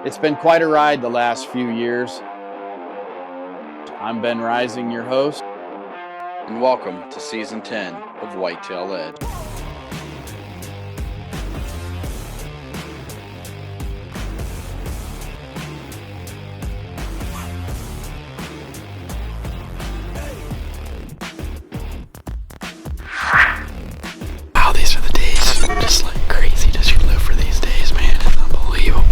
It's been quite a ride the last few years. I'm Ben Rising, your host, and welcome to Season 10 of Whitetail Edge. Wow, these are the days. I'm just like crazy to shoot low for these days, man. It's unbelievable.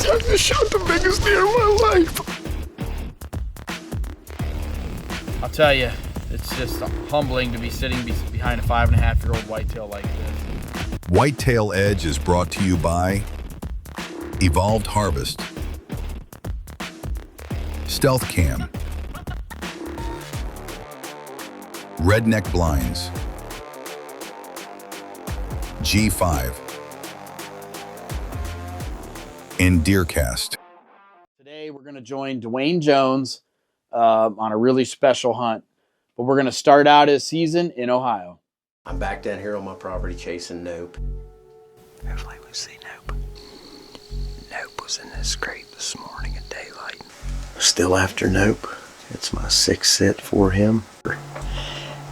I just shot the biggest deer of my life. I'll tell you, it's just humbling to be sitting behind a 5.5-year-old whitetail like this. Whitetail Edge is brought to you by Evolved Harvest, Stealth Cam, Redneck Blinds, G5, and Deercast. Today we're going to join Dewaine Jones on a really special hunt, but we're going to start out his season in Ohio. I'm back down here on my property chasing Nope. Hopefully we see Nope. Nope was in this scrape this morning at daylight. Still after Nope. It's my sixth sit for him.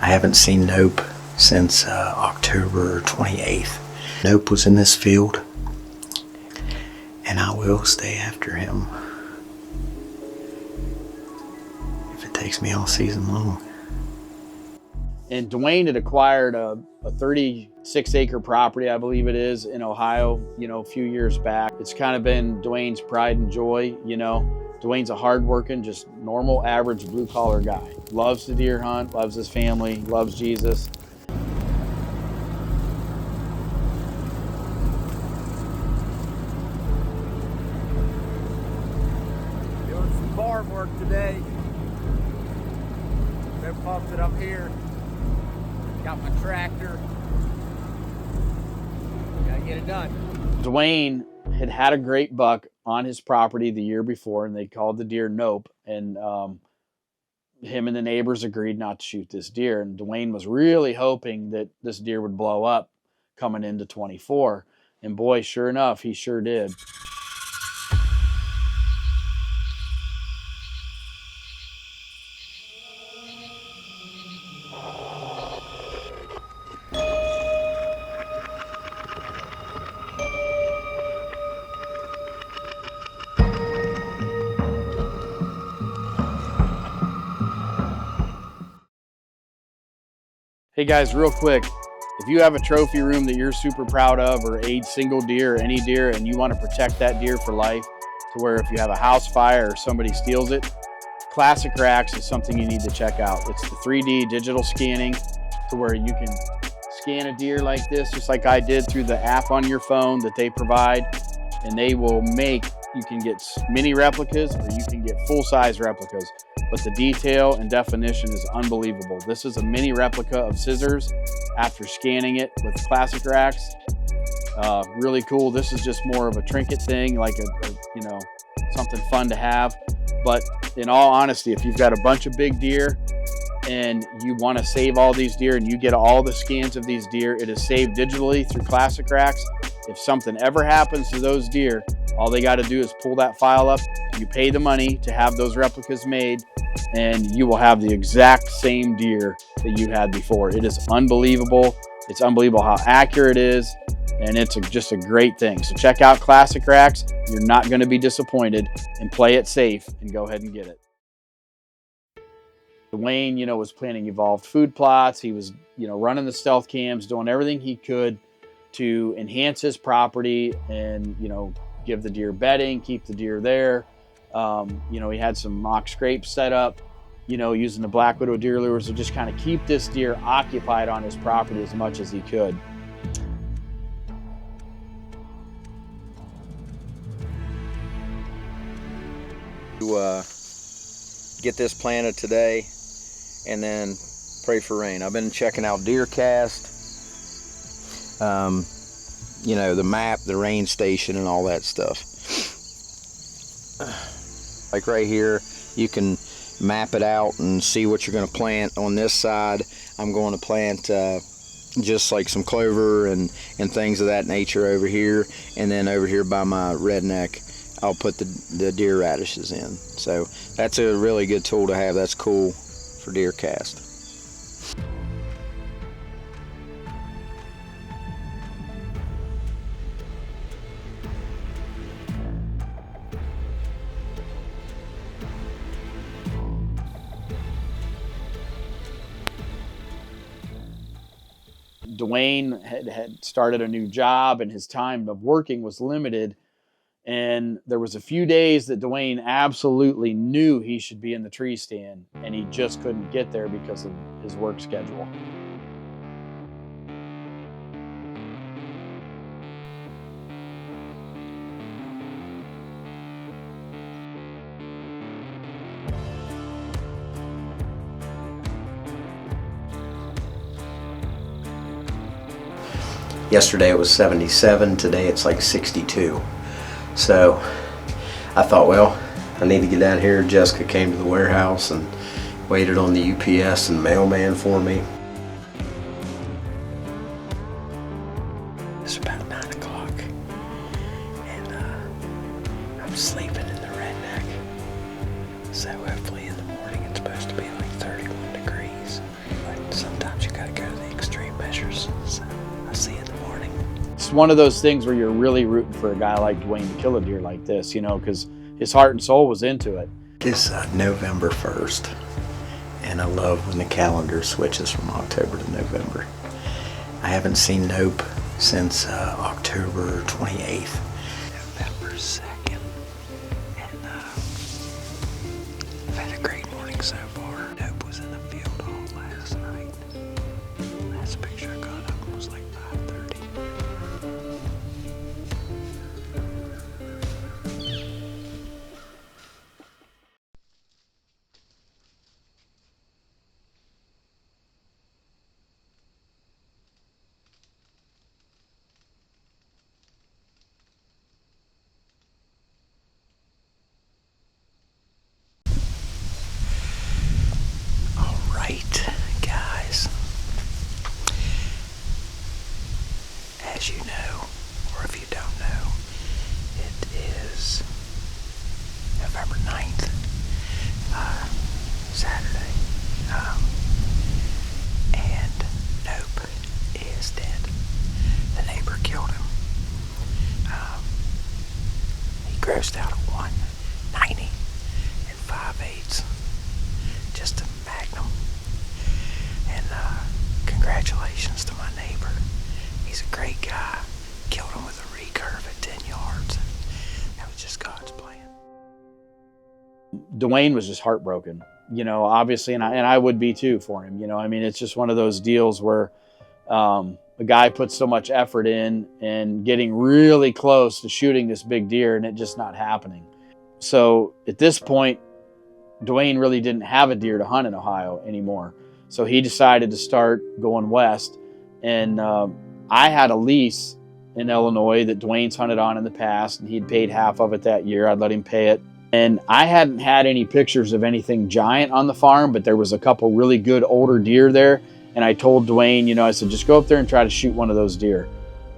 I haven't seen Nope since October 28th. Nope was in this field, and I will stay after him if it takes me all season long. And Dewaine had acquired a 36-acre property, I believe it is, in Ohio, a few years back. It's kind of been Dwayne's pride and joy, Dwayne's a hardworking, just normal, average, blue-collar guy. Loves to deer hunt, loves his family, loves Jesus. Doing some farm work today. They're pumped it up here. Got my tractor. Gotta get it done. Dewaine had a great buck on his property the year before, and they called the deer Nope. And him and the neighbors agreed not to shoot this deer. And Dewaine was really hoping that this deer would blow up coming into 24. And boy, sure enough, he sure did. Hey guys, real quick, if you have a trophy room that you're super proud of, or a single deer or any deer, and you want to protect that deer for life, to where if you have a house fire or somebody steals it, Classic Racks is something you need to check out. It's the 3D digital scanning, to where you can scan a deer like this, just like I did, through the app on your phone that they provide, and they will you can get mini replicas or you can get full-size replicas. But the detail and definition is unbelievable. This is a mini replica of scissors after scanning it with Classic Racks. Really cool. This is just more of a trinket thing, like something fun to have. But in all honesty, if you've got a bunch of big deer and you want to save all these deer and you get all the scans of these deer, it is saved digitally through Classic Racks. If something ever happens to those deer, all they got to do is pull that file up. You pay the money to have those replicas made, and you will have the exact same deer that you had before. It is unbelievable. It's unbelievable how accurate it is, and it's just a great thing. So check out Classic Racks. You're not going to be disappointed, and play it safe and go ahead and get it. Dewaine, was planting evolved food plots. He was, running the stealth cams, doing everything he could to enhance his property and, give the deer bedding, keep the deer there. He had some mock scrapes set up, using the Black Widow deer lures to just kind of keep this deer occupied on his property as much as he could. To get this planted today and then pray for rain. I've been checking out Deercast, the map, the rain station, and all that stuff. Like right here, you can map it out and see what you're going to plant. On this side, I'm going to plant just like some clover and things of that nature over here, and then over here by my redneck I'll put the deer radishes in. So that's a really good tool to have. That's cool for deer cast. Dewaine had started a new job and his time of working was limited. And there was a few days that Dewaine absolutely knew he should be in the tree stand, and he just couldn't get there because of his work schedule. Yesterday it was 77, today it's like 62. So I thought, well, I need to get out here. Jessica came to the warehouse and waited on the UPS and mailman for me. It's about 9 o'clock and I'm sleeping in the redneck. So hopefully in the morning it's supposed to be like 31 degrees. But sometimes you gotta go to the extreme measures. So I'll see you in the morning. It's one of those things where you're really rooting for a guy like Dewaine to kill a deer like this, you know, because his heart and soul was into it. It's November 1st, and I love when the calendar switches from October to November. I haven't seen Nope since October 28th. November 2nd, and I've had a great morning so far. Nope was in the field all last night. Last picture I got of him was like 5:30. Alright, guys. As you know, or if you don't know, it is November 9th, Saturday. And Nope is dead. The neighbor killed him. He grossed out a 190 and 5/8. Just a magnum. And congratulations to my neighbor. He's a great guy. Killed him with a recurve at 10 yards. That was just God's plan. Dewaine was just heartbroken, you know, obviously, and I would be too for him. You know, I mean, it's just one of those deals where a guy puts so much effort in and getting really close to shooting this big deer and it just not happening. So at this point, Dewaine really didn't have a deer to hunt in Ohio anymore. So he decided to start going west. And I had a lease in Illinois that Dwayne's hunted on in the past, and he'd paid half of it that year. I'd let him pay it. And I hadn't had any pictures of anything giant on the farm, but there was a couple really good older deer there. And I told Dewaine, you know, I said, just go up there and try to shoot one of those deer.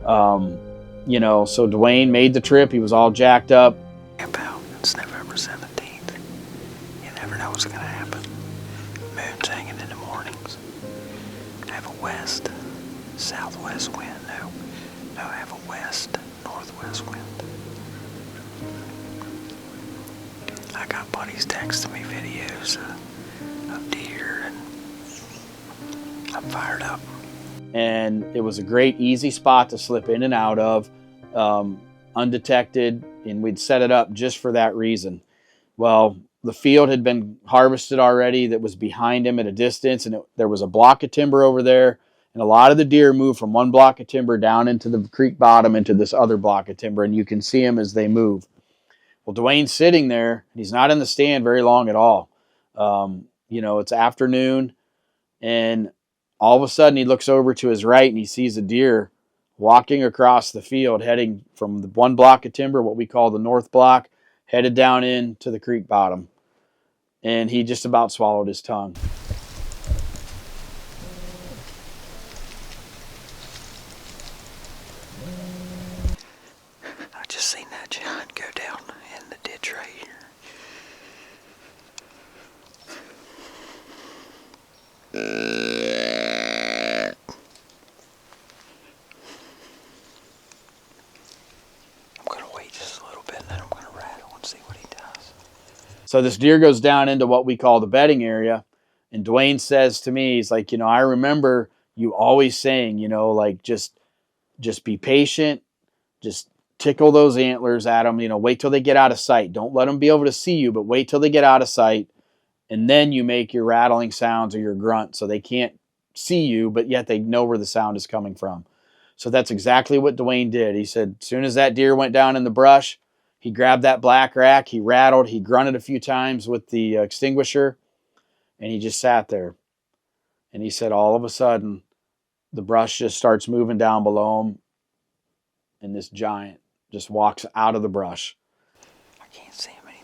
You know, so Dewaine made the trip. He was all jacked up. It's November 17th. You never know what's going to happen. Moon's hanging in the mornings. I have a west, southwest wind. No, I have a west, northwest wind. I got buddies texting me videos of deer, and I'm fired up. And it was a great, easy spot to slip in and out of, undetected, and we'd set it up just for that reason. Well, the field had been harvested already that was behind him at a distance, and there was a block of timber over there, and a lot of the deer moved from one block of timber down into the creek bottom into this other block of timber, and you can see them as they move. Well, Dwayne's sitting there, and he's not in the stand very long at all. You know, it's afternoon, and all of a sudden he looks over to his right, and he sees a deer walking across the field, heading from the one block of timber, what we call the north block, headed down into the creek bottom. And he just about swallowed his tongue. I just seen that giant go down in So this deer goes down into what we call the bedding area. And Dewaine says to me, he's like, I remember you always saying, like, just be patient, just tickle those antlers at them, wait till they get out of sight. Don't let them be able to see you, but wait till they get out of sight. And then you make your rattling sounds or your grunt so they can't see you, but yet they know where the sound is coming from. So that's exactly what Dewaine did. He said, as soon as that deer went down in the brush, he grabbed that black rack, he rattled, he grunted a few times with the extinguisher, and he just sat there. And he said, all of a sudden, the brush just starts moving down below him, and this giant just walks out of the brush. I can't see him anymore.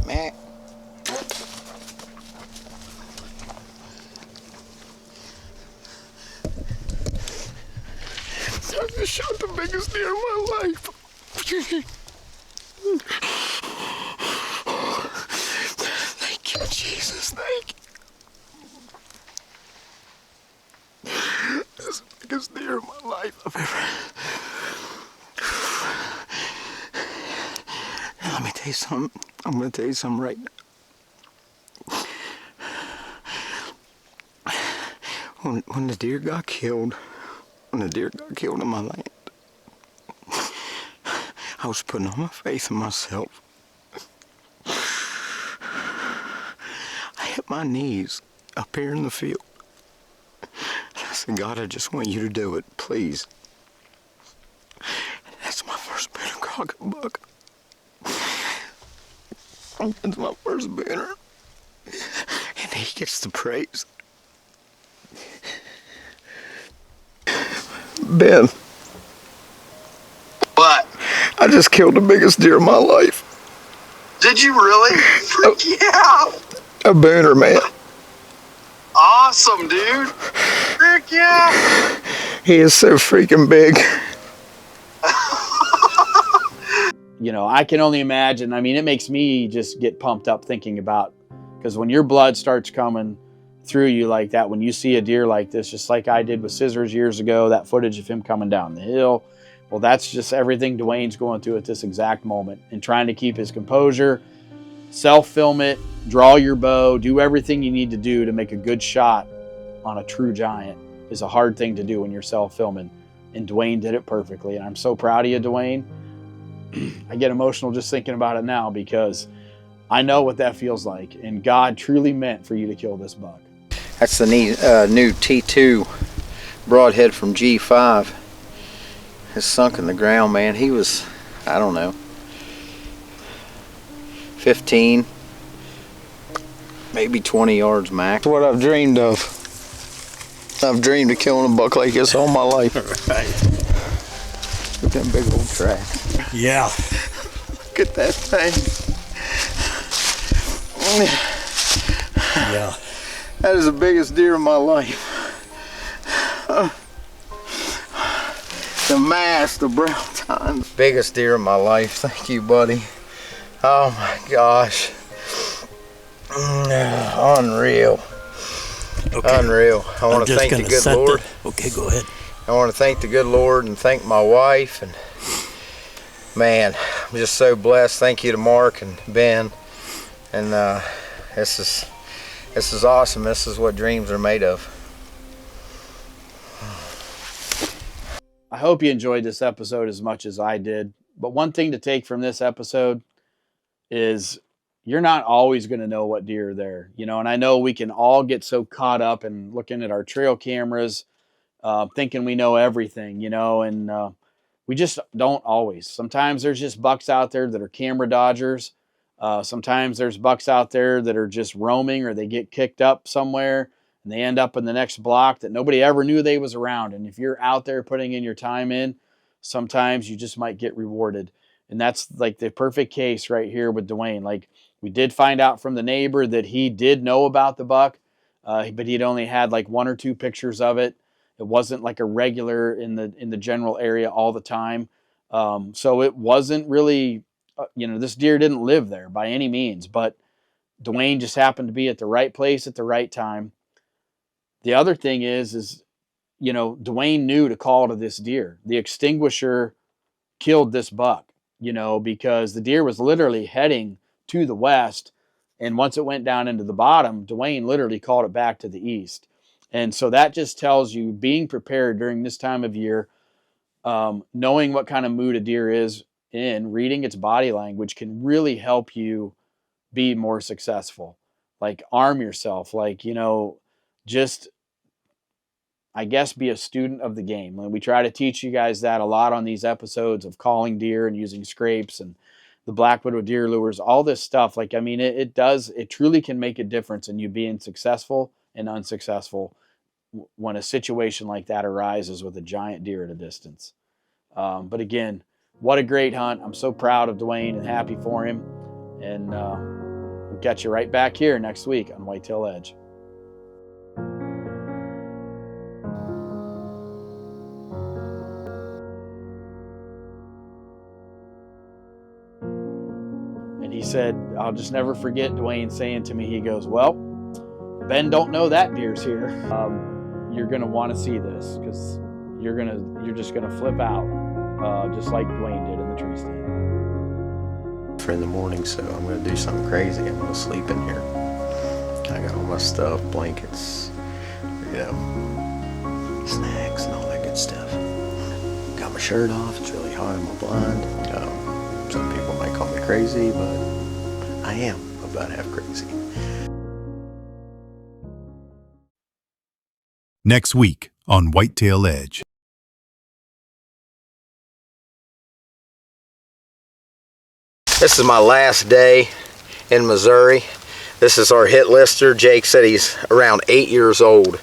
Man. I just shot the biggest deer in my life. Thank you, Jesus. Thank you. That's the biggest deer in my life I've ever. And let me tell you something. I'm going to tell you something right now. When the deer got killed, in my land, I was putting all my faith in myself. I hit my knees up here in the field. I said, God, I just want you to do it, please. And that's my first Booner Crockett buck. That's my first Booner. And he gets the praise. Ben. What? I just killed the biggest deer of my life. Did you really? Freak yeah! A Booner, man. Awesome, dude. Frick yeah! He is so freaking big. I can only imagine. I mean, it makes me just get pumped up thinking about, because when your blood starts coming through you like that, when you see a deer like this, just like I did with Scissors years ago, that footage of him coming down the hill, well, that's just everything Dewaine's going through at this exact moment, and trying to keep his composure, self-film it, draw your bow, do everything you need to do to make a good shot on a true giant is a hard thing to do when you're self-filming, and Dewaine did it perfectly, and I'm so proud of you, Dewaine. I get emotional just thinking about it now, because I know what that feels like, and God truly meant for you to kill this buck. That's the new T2 broadhead from G5. It's sunk in the ground, man. He was, I don't know, 15, maybe 20 yards max. What I've dreamed of. I've dreamed of killing a buck like this all my life. Right. Look at that big old track. Yeah. Look at that thing. Yeah. That is the biggest deer of my life. The mass, the brown tines. Biggest deer of my life. Thank you, buddy. Oh my gosh. Unreal. Okay. Unreal. I want to thank the good Lord. Okay, go ahead. I want to thank the good Lord and thank my wife, and man, I'm just so blessed. Thank you to Mark and Ben, and this This is awesome. This is what dreams are made of. I hope you enjoyed this episode as much as I did. But one thing to take from this episode is you're not always going to know what deer are there, you know. And I know we can all get so caught up in looking at our trail cameras, thinking we know everything, you know, and we just don't always. Sometimes there's just bucks out there that are camera dodgers. Sometimes there's bucks out there that are just roaming, or they get kicked up somewhere and they end up in the next block that nobody ever knew they was around. And if you're out there putting in your time in, sometimes you just might get rewarded. And that's like the perfect case right here with Dewaine. Like, we did find out from the neighbor that he did know about the buck, but he'd only had like 1 or 2 pictures of it. It wasn't like a regular in the general area all the time. So it wasn't really, this deer didn't live there by any means, but Dewaine just happened to be at the right place at the right time. The other thing is, Dewaine knew to call to this deer. The extinguisher killed this buck, because the deer was literally heading to the west. And once it went down into the bottom, Dewaine literally called it back to the east. And so that just tells you being prepared during this time of year, knowing what kind of mood a deer is in, reading its body language can really help you be more successful. Like, arm yourself, just, I guess, be a student of the game. And we try to teach you guys that a lot on these episodes of calling deer and using scrapes and the black widow deer lures, all this stuff. It truly can make a difference in you being successful and unsuccessful when a situation like that arises with a giant deer at a distance. But again, what a great hunt. I'm so proud of Dewaine and happy for him. And we'll catch you right back here next week on Whitetail Edge. And he said, I'll just never forget Dewaine saying to me, he goes, well, Ben don't know that deer's here. You're going to want to see this, because you're just going to flip out, just like Dewaine did in the tree stand. For in the morning, so I'm going to do something crazy. I'm going to sleep in here. I got all my stuff, blankets, snacks and all that good stuff. Got my shirt off. It's really hot in my blind. Some people might call me crazy, but I am about half crazy. Next week on Whitetail Edge. This is my last day in Missouri. This is our hit lister. Jake said he's around 8 years old.